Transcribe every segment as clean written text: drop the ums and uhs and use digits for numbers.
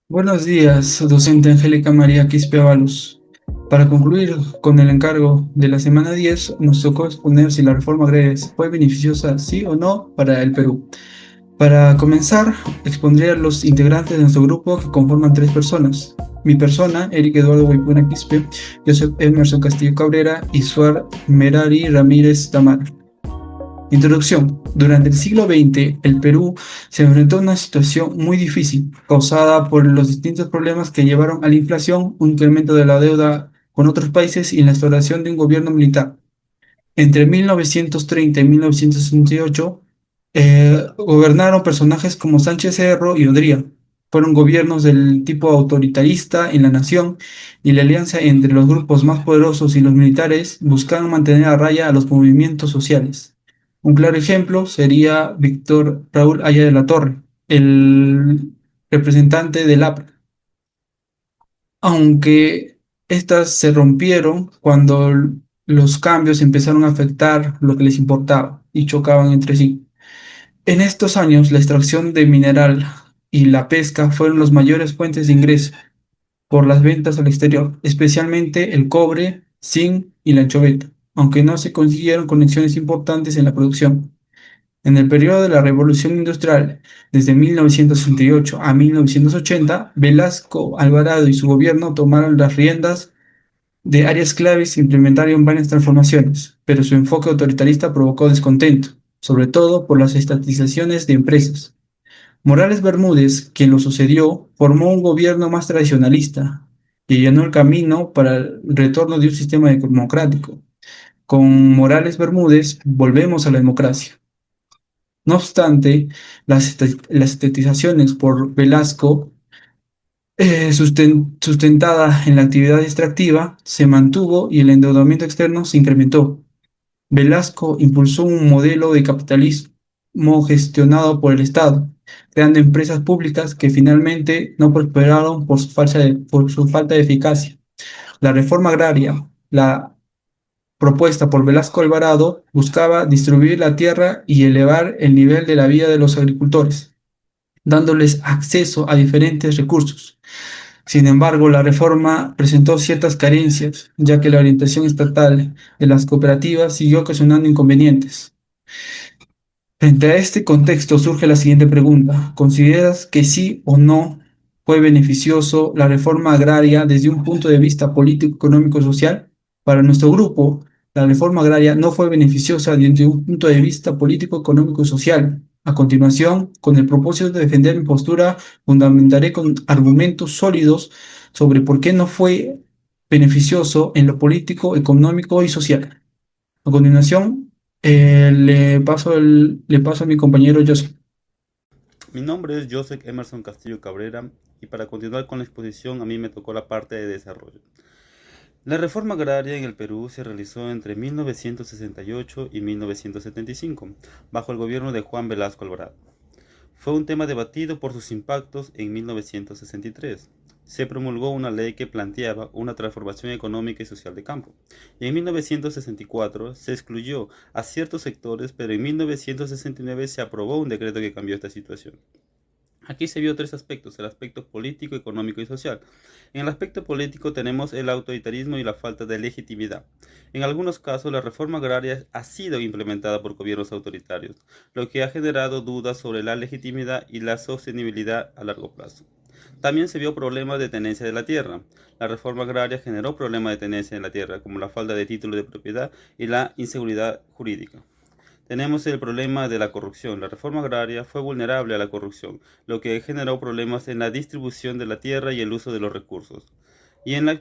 Buenos días, docente Angélica María Quispe Ábalos. Para concluir con el encargo de la semana 10, nos tocó exponer si la reforma agraria fue beneficiosa, sí o no, para el Perú. Para comenzar, expondré a los integrantes de nuestro grupo que conforman tres personas. Mi persona, Eric Eduardo Huaypuna Quispe, Joseph Emerson Castillo Cabrera y Suar Merari Ramírez Tamar. Introducción. Durante el siglo XX, el Perú se enfrentó a una situación muy difícil, causada por los distintos problemas que llevaron a la inflación, un incremento de la deuda con otros países y la instauración de un gobierno militar. Entre 1930 y 1968, gobernaron personajes como Sánchez Cerro y Odría. Fueron gobiernos del tipo autoritarista en la nación y la alianza entre los grupos más poderosos y los militares buscaban mantener a raya a los movimientos sociales. Un claro ejemplo sería Víctor Raúl Haya de la Torre, el representante del APRA, aunque estas se rompieron cuando los cambios empezaron a afectar lo que les importaba y chocaban entre sí. En estos años, la extracción de mineral y la pesca fueron las mayores fuentes de ingreso por las ventas al exterior, especialmente el cobre, zinc y la anchoveta, aunque no se consiguieron conexiones importantes en la producción. En el periodo de la Revolución Industrial, desde 1968 a 1980, Velasco Alvarado y su gobierno tomaron las riendas de áreas claves e implementaron varias transformaciones, pero su enfoque autoritarista provocó descontento, sobre todo por las estatizaciones de empresas. Morales Bermúdez, quien lo sucedió, formó un gobierno más tradicionalista y llenó el camino para el retorno de un sistema democrático. Con Morales Bermúdez volvemos a la democracia. No obstante, las estatizaciones por Velasco, sustentada en la actividad extractiva, se mantuvo y el endeudamiento externo se incrementó. Velasco impulsó un modelo de capitalismo gestionado por el Estado, creando empresas públicas que finalmente no prosperaron por su falta de eficacia. La reforma agraria, la propuesta por Velasco Alvarado, buscaba distribuir la tierra y elevar el nivel de la vida de los agricultores, dándoles acceso a diferentes recursos. Sin embargo, la reforma presentó ciertas carencias, ya que la orientación estatal de las cooperativas siguió ocasionando inconvenientes. Frente a este contexto surge la siguiente pregunta. ¿Consideras que sí o no fue beneficioso la reforma agraria desde un punto de vista político, económico y social? Para nuestro grupo, la reforma agraria no fue beneficiosa desde un punto de vista político, económico y social. A continuación, con el propósito de defender mi postura, fundamentaré con argumentos sólidos sobre por qué no fue beneficioso en lo político, económico y social. A continuación, le paso a mi compañero Joseph. Mi nombre es Joseph Emerson Castillo Cabrera y para continuar con la exposición a mí me tocó la parte de desarrollo. La reforma agraria en el Perú se realizó entre 1968 y 1975, bajo el gobierno de Juan Velasco Alvarado. Fue un tema debatido por sus impactos en 1963. Se promulgó una ley que planteaba una transformación económica y social de campo. Y en 1964 se excluyó a ciertos sectores, pero en 1969 se aprobó un decreto que cambió esta situación. Aquí se vio tres aspectos, el aspecto político, económico y social. En el aspecto político tenemos el autoritarismo y la falta de legitimidad. En algunos casos la reforma agraria ha sido implementada por gobiernos autoritarios, lo que ha generado dudas sobre la legitimidad y la sostenibilidad a largo plazo. También se vio problemas de tenencia de la tierra. La reforma agraria generó problemas de tenencia en la tierra, como la falta de título de propiedad y la inseguridad jurídica. Tenemos el problema de la corrupción. La reforma agraria fue vulnerable a la corrupción, lo que generó problemas en la distribución de la tierra y el uso de los recursos. Y en la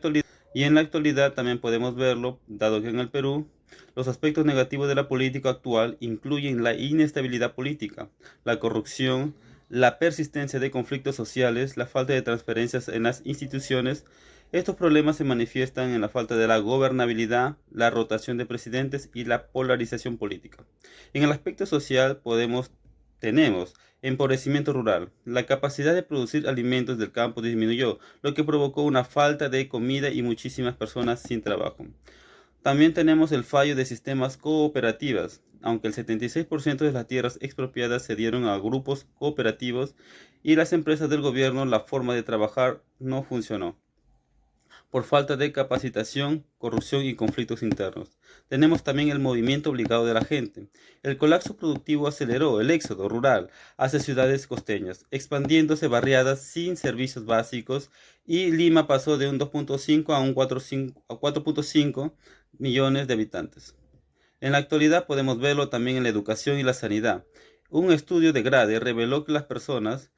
actualidad también podemos verlo, dado que en el Perú los aspectos negativos de la política actual incluyen la inestabilidad política, la corrupción, la persistencia de conflictos sociales, la falta de transparencias en las instituciones. Estos problemas se manifiestan en la falta de la gobernabilidad, la rotación de presidentes y la polarización política. En el aspecto social tenemos empobrecimiento rural. La capacidad de producir alimentos del campo disminuyó, lo que provocó una falta de comida y muchísimas personas sin trabajo. También tenemos el fallo de sistemas cooperativas. Aunque el 76% de las tierras expropiadas se dieron a grupos cooperativos y las empresas del gobierno la forma de trabajar no funcionó por falta de capacitación, corrupción y conflictos internos. Tenemos también el movimiento obligado de la gente. El colapso productivo aceleró el éxodo rural hacia ciudades costeñas, expandiéndose barriadas sin servicios básicos y Lima pasó de un 2.5 a un 4.5 millones de habitantes. En la actualidad podemos verlo también en la educación y la sanidad. Un estudio de Grade reveló que las personas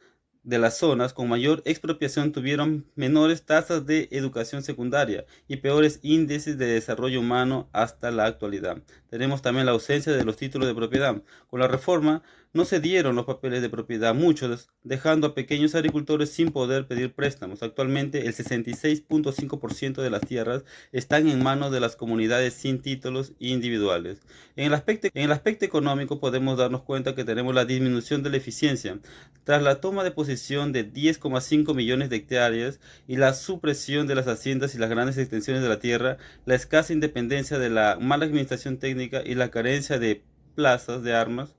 de las zonas con mayor expropiación tuvieron menores tasas de educación secundaria y peores índices de desarrollo humano hasta la actualidad. Tenemos también la ausencia de los títulos de propiedad. Con la reforma no se dieron los papeles de propiedad a muchos, dejando a pequeños agricultores sin poder pedir préstamos. Actualmente el 66.5% de las tierras están en manos de las comunidades sin títulos individuales. En el aspecto económico podemos darnos cuenta que tenemos la disminución de la eficiencia. Tras la toma de posesión de 10,5 millones de hectáreas y la supresión de las haciendas y las grandes extensiones de la tierra, la escasa independencia de la mala administración técnica y la carencia de plazas de armas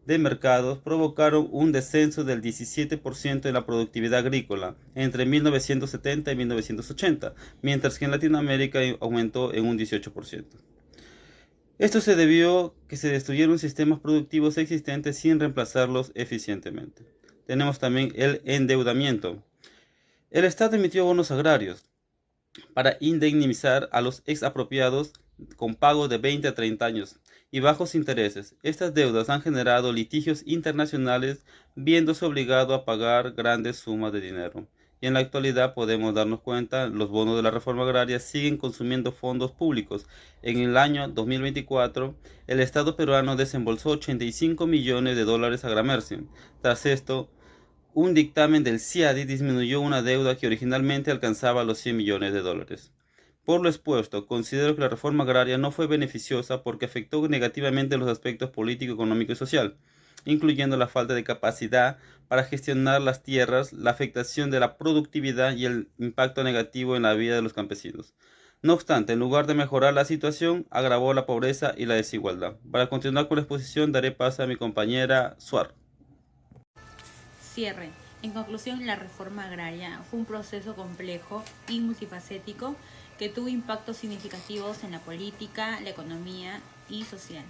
de mercados provocaron un descenso del 17% en la productividad agrícola entre 1970 y 1980, mientras que en Latinoamérica aumentó en un 18%. Esto se debió a que se destruyeron sistemas productivos existentes sin reemplazarlos eficientemente. Tenemos también el endeudamiento. El Estado emitió bonos agrarios para indemnizar a los exapropiados con pagos de 20 a 30 años y bajos intereses. Estas deudas han generado litigios internacionales, viéndose obligado a pagar grandes sumas de dinero. Y en la actualidad podemos darnos cuenta, los bonos de la reforma agraria siguen consumiendo fondos públicos. En el año 2024, el Estado peruano desembolsó 85 millones de dólares a Gramercy. Tras esto, un dictamen del CIADI disminuyó una deuda que originalmente alcanzaba los 100 millones de dólares. Por lo expuesto, considero que la reforma agraria no fue beneficiosa porque afectó negativamente los aspectos político, económico y social, incluyendo la falta de capacidad para gestionar las tierras, la afectación de la productividad y el impacto negativo en la vida de los campesinos. No obstante, en lugar de mejorar la situación, agravó la pobreza y la desigualdad. Para continuar con la exposición, daré paso a mi compañera Suar. Cierre. En conclusión, la reforma agraria fue un proceso complejo y multifacético que tuvo impactos significativos en la política, la economía y social.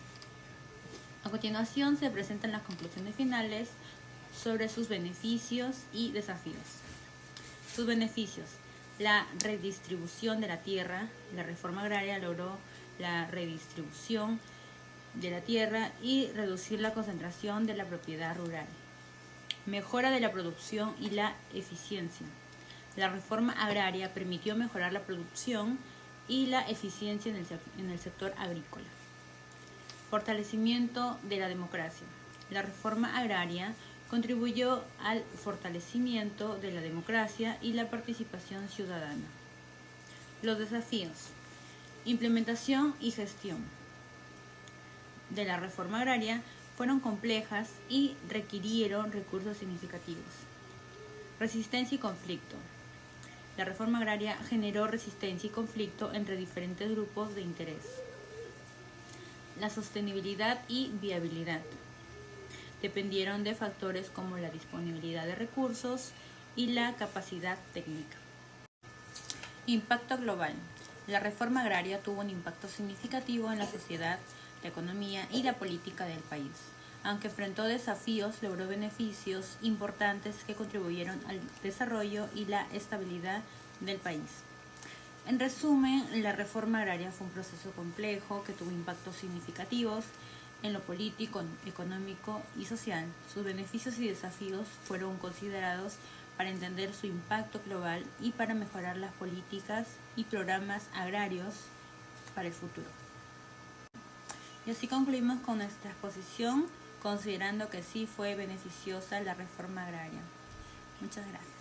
A continuación se presentan las conclusiones finales sobre sus beneficios y desafíos. Sus beneficios: la redistribución de la tierra. La reforma agraria logró la redistribución de la tierra y reducir la concentración de la propiedad rural. Mejora de la producción y la eficiencia. La reforma agraria permitió mejorar la producción y la eficiencia en el sector agrícola. Fortalecimiento de la democracia. La reforma agraria contribuyó al fortalecimiento de la democracia y la participación ciudadana. Los desafíos: implementación y gestión de la reforma agraria fueron complejas y requirieron recursos significativos. Resistencia y conflicto. La reforma agraria generó resistencia y conflicto entre diferentes grupos de interés. La sostenibilidad y viabilidad dependieron de factores como la disponibilidad de recursos y la capacidad técnica. Impacto global. La reforma agraria tuvo un impacto significativo en la sociedad, la economía y la política del país. Aunque enfrentó desafíos, logró beneficios importantes que contribuyeron al desarrollo y la estabilidad del país. En resumen, la reforma agraria fue un proceso complejo que tuvo impactos significativos en lo político, económico y social. Sus beneficios y desafíos fueron considerados para entender su impacto global y para mejorar las políticas y programas agrarios para el futuro. Y así concluimos con nuestra exposición, considerando que sí fue beneficiosa la reforma agraria. Muchas gracias.